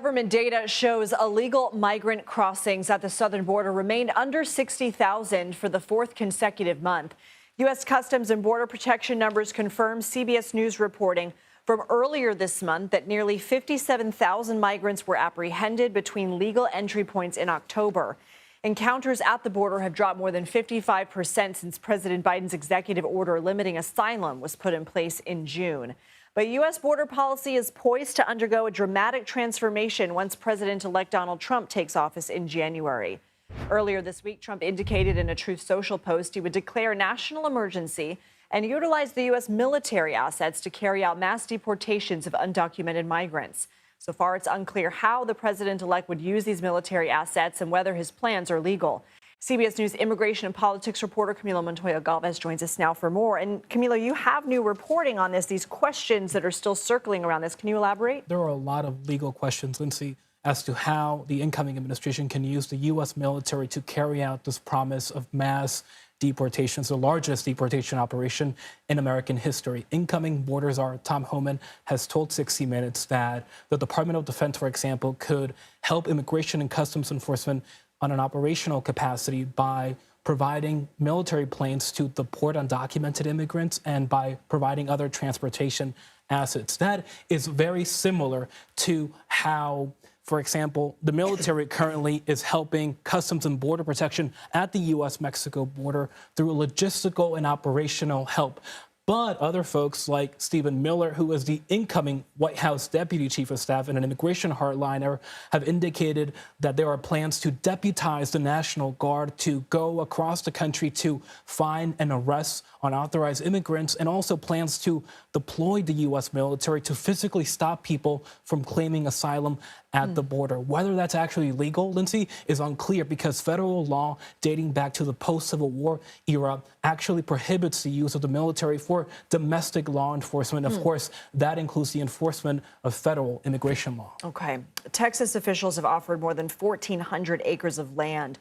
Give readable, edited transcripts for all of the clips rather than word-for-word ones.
Government data shows illegal migrant crossings at the southern border remained under 60,000 for the fourth consecutive month. U.S. Customs and Border Protection numbers confirm CBS News reporting from earlier this month that nearly 57,000 migrants were apprehended between legal entry points in October. Encounters at the border have dropped more than 55% since President Biden's executive order limiting asylum was put in place in June. But U.S. border policy is poised to undergo a dramatic transformation once President-elect Donald Trump takes office in January. Earlier this week, Trump indicated in a Truth Social post he would declare a national emergency and utilize the U.S. military assets to carry out mass deportations of undocumented migrants. So far, it's unclear how the president-elect would use these military assets and whether his plans are legal. CBS News immigration and politics reporter Camilo Montoya-Galvez joins us now for more. And Camilo, you have new reporting on this, these questions that are still circling around this. Can you elaborate? There are a lot of legal questions, Lindsay, as to how the incoming administration can use the U.S. military to carry out this promise of mass deportations, the largest deportation operation in American history. Incoming border czar Tom Homan has told 60 Minutes that the Department of Defense, for example, could help immigration and customs enforcement on an operational capacity by providing military planes to deport undocumented immigrants and by providing other transportation assets. That is very similar to how, for example, the military currently is helping Customs and Border Protection at the U.S.-Mexico border through logistical and operational help. But other folks like Stephen Miller, who is the incoming White House Deputy Chief of Staff and an immigration hardliner, have indicated that there are plans to deputize the National Guard to go across the country to find and arrest unauthorized immigrants, and also plans to deploy the U.S. military to physically stop people from claiming asylum at the border. Whether that's actually legal, Lindsay, is unclear because federal law dating back to the post-Civil War era actually prohibits the use of the military for domestic law enforcement. Of course, that includes the enforcement of federal immigration law. Okay. Texas officials have offered more than 1,400 acres of land,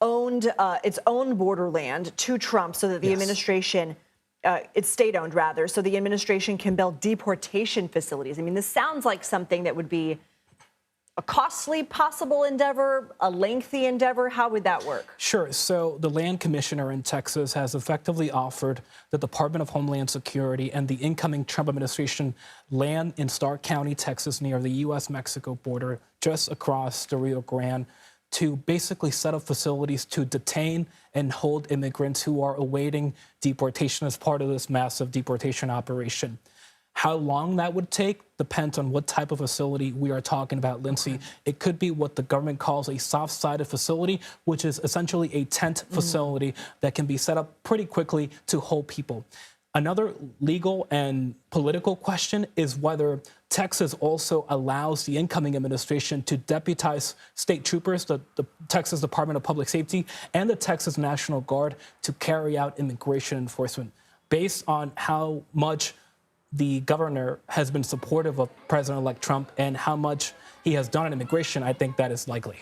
its own borderland, to Trump so that the administration, it's state-owned rather, so the administration can build deportation facilities. I mean, this sounds like something that would be a costly possible endeavor, a lengthy endeavor. How would that work? Sure. So the land commissioner in Texas has effectively offered the Department of Homeland Security and the incoming Trump administration land in Stark County, Texas, near the U.S.-Mexico border, just across the Rio Grande, to basically set up facilities to detain and hold immigrants who are awaiting deportation as part of this massive deportation operation. How long that would take depends on what type of facility we are talking about, Lindsay. It could be what the government calls a soft-sided facility, which is essentially a tent facility that can be set up pretty quickly to hold people. Another legal and political question is whether Texas also allows the incoming administration to deputize state troopers, the Texas Department of Public Safety, and the Texas National Guard to carry out immigration enforcement. Based on how much the governor has been supportive of President-elect Trump and how much he has done on immigration, I think that is likely.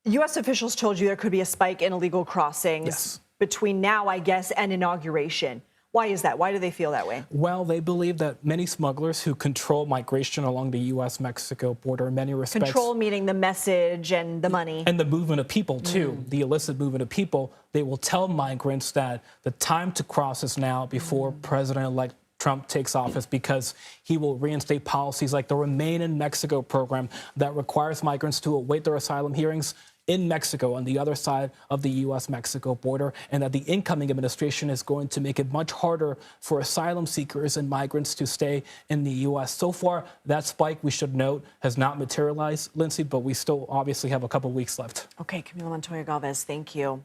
U.S. officials told you there could be a spike in illegal crossings between now, I guess, and inauguration. Why is that? Why do they feel that way? Well, they believe that many smugglers who control migration along the U.S.-Mexico border in many respects— Control meaning the message and the money. And the movement of people, too, the illicit movement of people. They will tell migrants that the time to cross is now before President-elect Trump takes office, because he will reinstate policies like the Remain in Mexico program that requires migrants to await their asylum hearings in Mexico on the other side of the U.S.-Mexico border, and that the incoming administration is going to make it much harder for asylum seekers and migrants to stay in the U.S. So far, that spike, we should note, has not materialized, Lindsay, but we still obviously have a couple weeks left. Okay, Camilo Montoya-Galvez, thank you.